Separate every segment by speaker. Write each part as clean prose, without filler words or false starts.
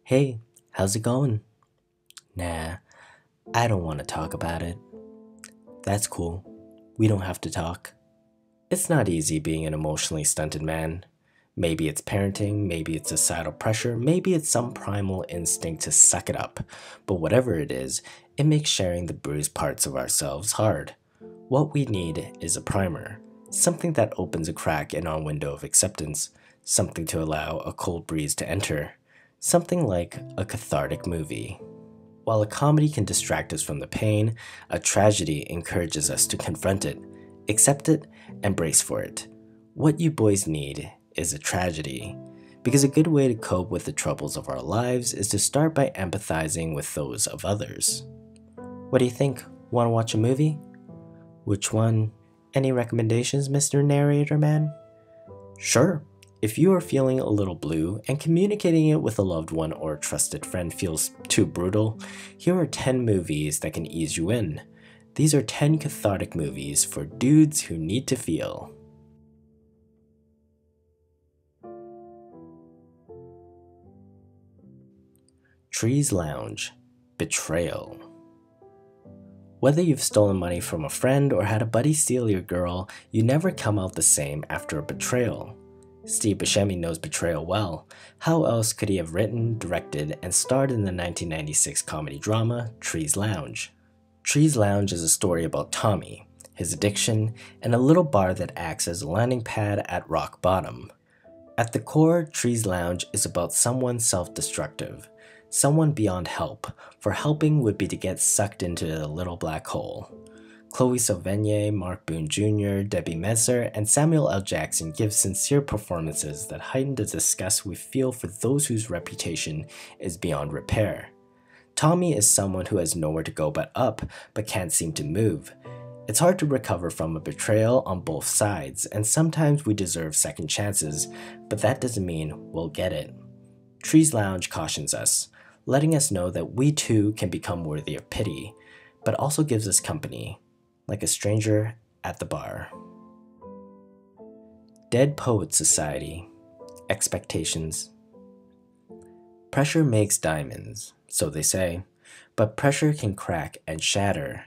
Speaker 1: Hey, how's it going? Nah, I don't want to talk about it. That's cool. We don't have to talk. It's not easy being an emotionally stunted man. Maybe it's parenting, maybe it's societal pressure, maybe it's some primal instinct to suck it up. But whatever it is, it makes sharing the bruised parts of ourselves hard. What we need is a primer, something that opens a crack in our window of acceptance, something to allow a cold breeze to enter, something like a cathartic movie. While a comedy can distract us from the pain, a tragedy encourages us to confront it, accept it, and brace for it. What you boys need is a tragedy. Because a good way to cope with the troubles of our lives is to start by empathizing with those of others. What do you think? Want to watch a movie? Which one? Any recommendations, Mr. Narrator Man? Sure. If you are feeling a little blue and communicating it with a loved one or a trusted friend feels too brutal, here are 10 movies that can ease you in. These are 10 cathartic movies for dudes who need to feel. Trees Lounge. Betrayal. Whether you've stolen money from a friend or had a buddy steal your girl, you never come out the same after a betrayal. Steve Buscemi knows betrayal well. How else could he have written, directed, and starred in the 1996 comedy drama Trees Lounge? Trees Lounge is a story about Tommy, his addiction, and a little bar that acts as a landing pad at rock bottom. At the core, Trees Lounge is about someone self-destructive, someone beyond help, for helping would be to get sucked into the little black hole. Chloe Sevigny, Mark Boone Jr., Debbie Messer, and Samuel L. Jackson give sincere performances that heighten the disgust we feel for those whose reputation is beyond repair. Tommy is someone who has nowhere to go but up, but can't seem to move. It's hard to recover from a betrayal on both sides, and sometimes we deserve second chances, but that doesn't mean we'll get it. Trees Lounge cautions us, letting us know that we too can become worthy of pity, but also gives us company, like a stranger at the bar. Dead Poets Society. Expectations. Pressure makes diamonds, so they say, but pressure can crack and shatter.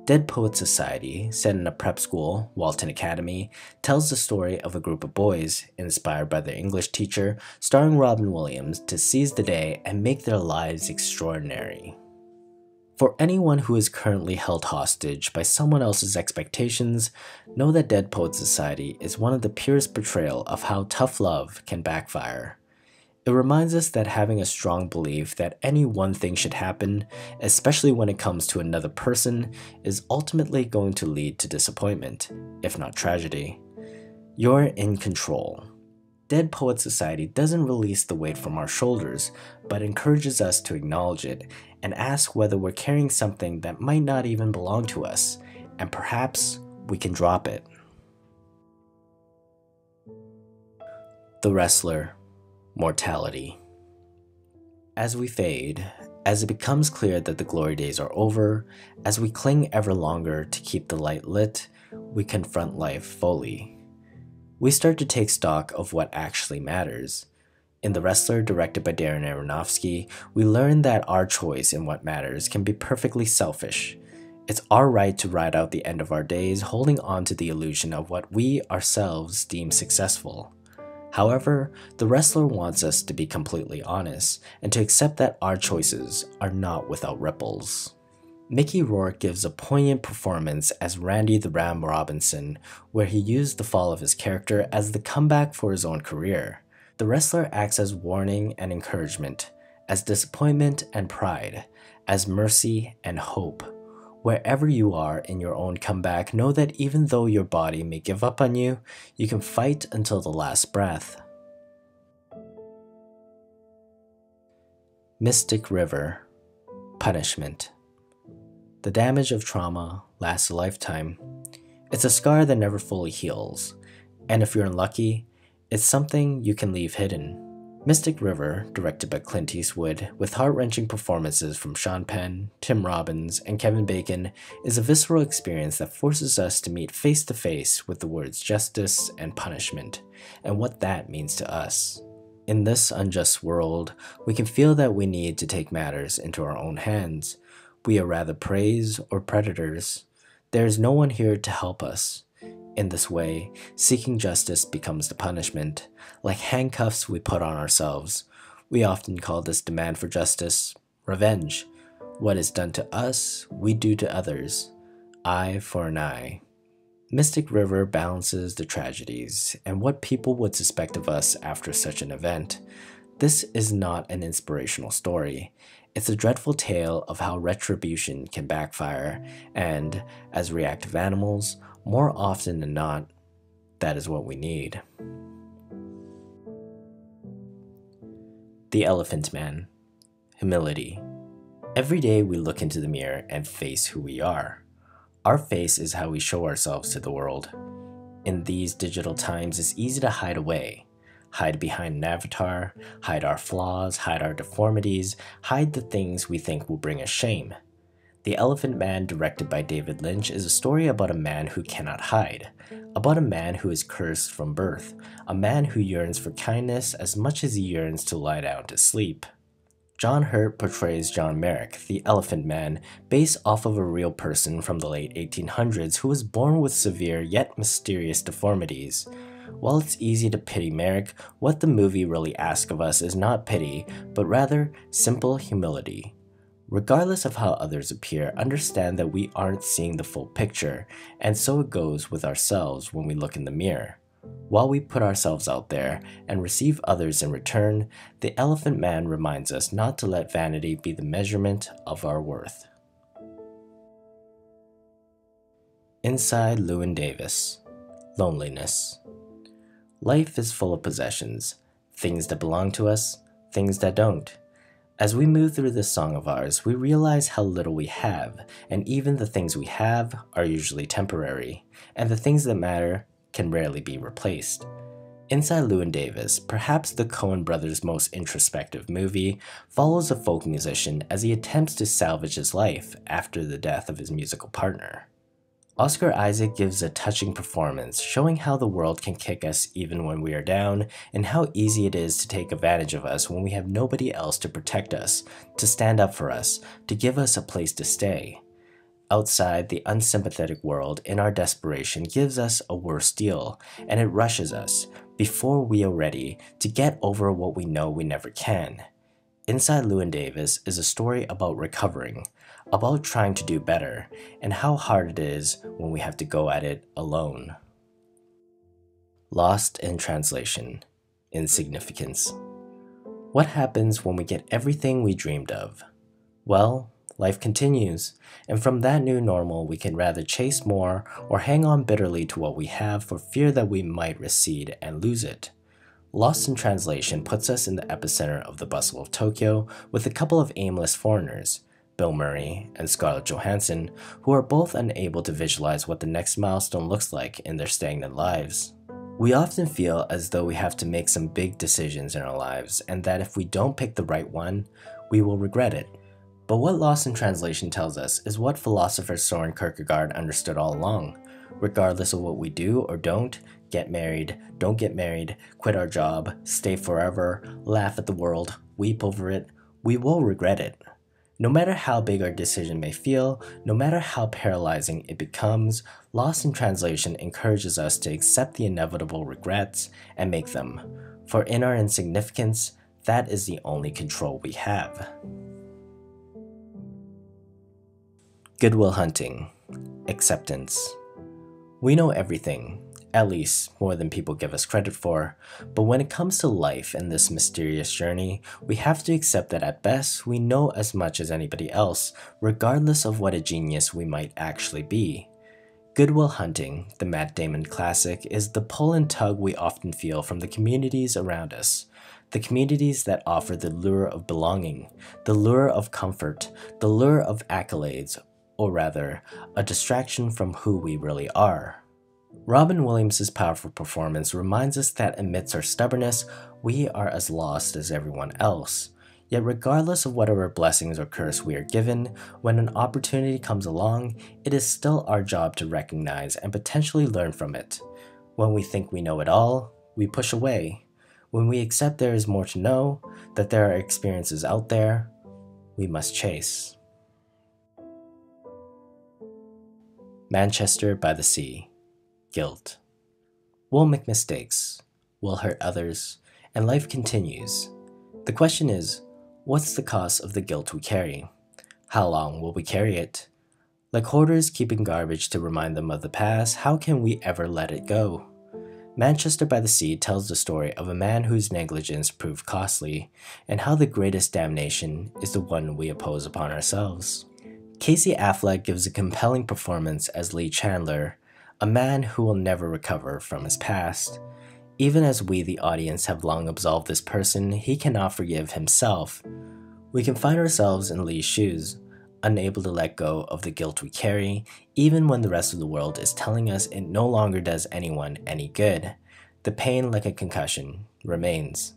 Speaker 1: Dead Poets Society, set in a prep school, Walton Academy, tells the story of a group of boys, inspired by their English teacher, starring Robin Williams, to seize the day and make their lives extraordinary. For anyone who is currently held hostage by someone else's expectations, know that Dead Poets Society is one of the purest portrayal of how tough love can backfire. It reminds us that having a strong belief that any one thing should happen, especially when it comes to another person, is ultimately going to lead to disappointment, if not tragedy. You're in control. Dead Poets Society doesn't release the weight from our shoulders, but encourages us to acknowledge it and ask whether we're carrying something that might not even belong to us, and perhaps we can drop it. The Wrestler. Mortality. As we fade, as it becomes clear that the glory days are over, as we cling ever longer to keep the light lit, we confront life fully. We start to take stock of what actually matters. In The Wrestler, directed by Darren Aronofsky, we learn that our choice in what matters can be perfectly selfish. It's our right to ride out the end of our days holding on to the illusion of what we ourselves deem successful. However, The Wrestler wants us to be completely honest and to accept that our choices are not without ripples. Mickey Rourke gives a poignant performance as Randy the Ram Robinson, where he used the fall of his character as the comeback for his own career. The Wrestler acts as warning and encouragement, as disappointment and pride, as mercy and hope. Wherever you are in your own comeback, know that even though your body may give up on you, you can fight until the last breath. Mystic River. Punishment. The damage of trauma lasts a lifetime. It's a scar that never fully heals, and if you're unlucky, it's something you can leave hidden. Mystic River, directed by Clint Eastwood, with heart-wrenching performances from Sean Penn, Tim Robbins, and Kevin Bacon, is a visceral experience that forces us to meet face-to-face with the words justice and punishment, and what that means to us. In this unjust world, we can feel that we need to take matters into our own hands. We are rather preys or predators. There is no one here to help us. In this way, seeking justice becomes the punishment, like handcuffs we put on ourselves. We often call this demand for justice revenge. What is done to us, we do to others. Eye for an eye. Mystic River balances the tragedies and what people would suspect of us after such an event. This is not an inspirational story. It's a dreadful tale of how retribution can backfire, and as reactive animals, more often than not, that is what we need. The Elephant Man. Humility. Every day we look into the mirror and face who we are. Our face is how we show ourselves to the world. In these digital times, it's easy to hide away. Hide behind an avatar, hide our flaws, hide our deformities, hide the things we think will bring us shame. The Elephant Man, directed by David Lynch, is a story about a man who cannot hide, about a man who is cursed from birth, a man who yearns for kindness as much as he yearns to lie down to sleep. John Hurt portrays John Merrick, the Elephant Man, based off of a real person from the late 1800s who was born with severe yet mysterious deformities. While it's easy to pity Merrick, what the movie really asks of us is not pity, but rather simple humility. Regardless of how others appear, understand that we aren't seeing the full picture, and so it goes with ourselves when we look in the mirror. While we put ourselves out there and receive others in return, the Elephant Man reminds us not to let vanity be the measurement of our worth. Inside Llewyn Davis. Loneliness. Life is full of possessions, things that belong to us, things that don't. As we move through this song of ours, we realize how little we have, and even the things we have are usually temporary, and the things that matter can rarely be replaced. Inside Llewyn Davis, perhaps the Coen brothers' most introspective movie, follows a folk musician as he attempts to salvage his life after the death of his musical partner. Oscar Isaac gives a touching performance, showing how the world can kick us even when we are down, and how easy it is to take advantage of us when we have nobody else to protect us, to stand up for us, to give us a place to stay. Outside, the unsympathetic world, in our desperation, gives us a worse deal, and it rushes us, before we are ready, to get over what we know we never can. Inside Llewyn Davis is a story about recovering, about trying to do better, and how hard it is when we have to go at it alone. Lost in translation. Insignificance. What happens when we get everything we dreamed of? Well, life continues, and from that new normal we can rather chase more or hang on bitterly to what we have for fear that we might recede and lose it. Lost in Translation puts us in the epicenter of the bustle of Tokyo with a couple of aimless foreigners, Bill Murray and Scarlett Johansson, who are both unable to visualize what the next milestone looks like in their stagnant lives. We often feel as though we have to make some big decisions in our lives, and that if we don't pick the right one, we will regret it. But what Lost in Translation tells us is what philosopher Soren Kierkegaard understood all along. Regardless of what we do or don't, get married, don't get married, quit our job, stay forever, laugh at the world, weep over it, we will regret it. No matter how big our decision may feel, no matter how paralyzing it becomes, Lost in Translation encourages us to accept the inevitable regrets and make them. For in our insignificance, that is the only control we have. Good Will Hunting. Acceptance. We know everything, at least more than people give us credit for, but when it comes to life and this mysterious journey, we have to accept that at best we know as much as anybody else, regardless of what a genius we might actually be. Good Will Hunting, the Matt Damon classic, is the pull and tug we often feel from the communities around us. The communities that offer the lure of belonging, the lure of comfort, the lure of accolades, or rather, a distraction from who we really are. Robin Williams' powerful performance reminds us that amidst our stubbornness, we are as lost as everyone else. Yet regardless of whatever blessings or curse we are given, when an opportunity comes along, it is still our job to recognize and potentially learn from it. When we think we know it all, we push away. When we accept there is more to know, that there are experiences out there, we must chase. Manchester by the Sea. Guilt. We'll make mistakes, we'll hurt others, and life continues. The question is, what's the cost of the guilt we carry? How long will we carry it? Like hoarders keeping garbage to remind them of the past, how can we ever let it go? Manchester by the Sea tells the story of a man whose negligence proved costly, and how the greatest damnation is the one we oppose upon ourselves. Casey Affleck gives a compelling performance as Lee Chandler, a man who will never recover from his past. Even as we, the audience, have long absolved this person, he cannot forgive himself. We can find ourselves in Lee's shoes, unable to let go of the guilt we carry, even when the rest of the world is telling us it no longer does anyone any good. The pain, like a concussion, remains.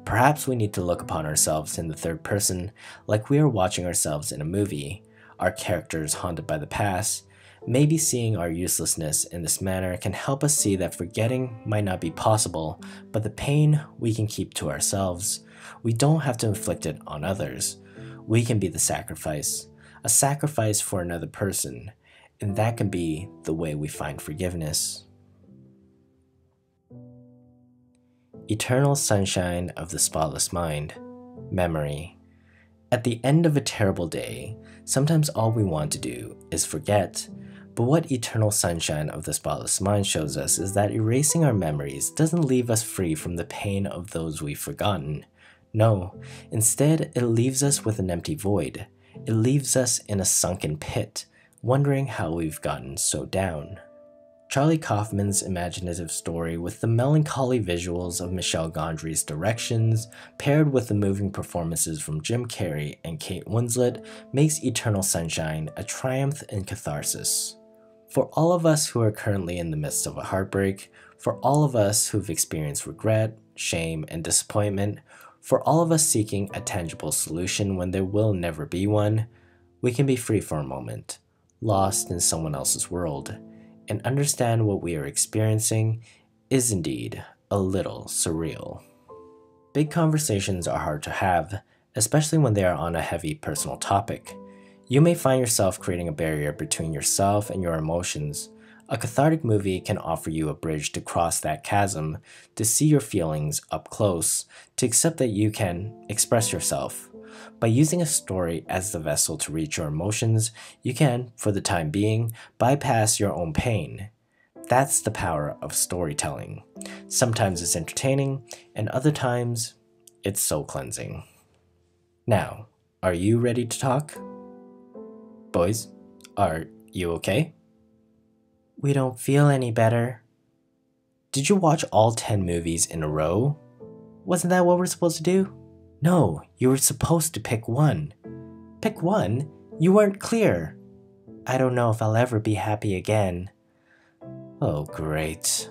Speaker 1: Perhaps we need to look upon ourselves in the third person, like we are watching ourselves in a movie, our characters haunted by the past. Maybe seeing our uselessness in this manner can help us see that forgetting might not be possible, but the pain we can keep to ourselves. We don't have to inflict it on others. We can be the sacrifice, a sacrifice for another person, and that can be the way we find forgiveness. Eternal Sunshine of the Spotless Mind. Memory. At the end of a terrible day, sometimes all we want to do is forget. But what Eternal Sunshine of the Spotless Mind shows us is that erasing our memories doesn't leave us free from the pain of those we've forgotten. No, instead it leaves us with an empty void. It leaves us in a sunken pit, wondering how we've gotten so down. Charlie Kaufman's imaginative story, with the melancholy visuals of Michel Gondry's directions, paired with the moving performances from Jim Carrey and Kate Winslet, makes Eternal Sunshine a triumph in catharsis. For all of us who are currently in the midst of a heartbreak, for all of us who've experienced regret, shame, and disappointment, for all of us seeking a tangible solution when there will never be one, we can be free for a moment, lost in someone else's world, and understand what we are experiencing is indeed a little surreal. Big conversations are hard to have, especially when they are on a heavy personal topic. You may find yourself creating a barrier between yourself and your emotions. A cathartic movie can offer you a bridge to cross that chasm, to see your feelings up close, to accept that you can express yourself. By using a story as the vessel to reach your emotions, you can, for the time being, bypass your own pain. That's the power of storytelling. Sometimes it's entertaining, and other times, it's soul cleansing. Now, are you ready to talk? Boys, are you okay? We don't feel any better. Did you watch all 10 movies in a row? Wasn't that what we're supposed to do? No, you were supposed to pick one. Pick one? You weren't clear. I don't know if I'll ever be happy again. Oh, great.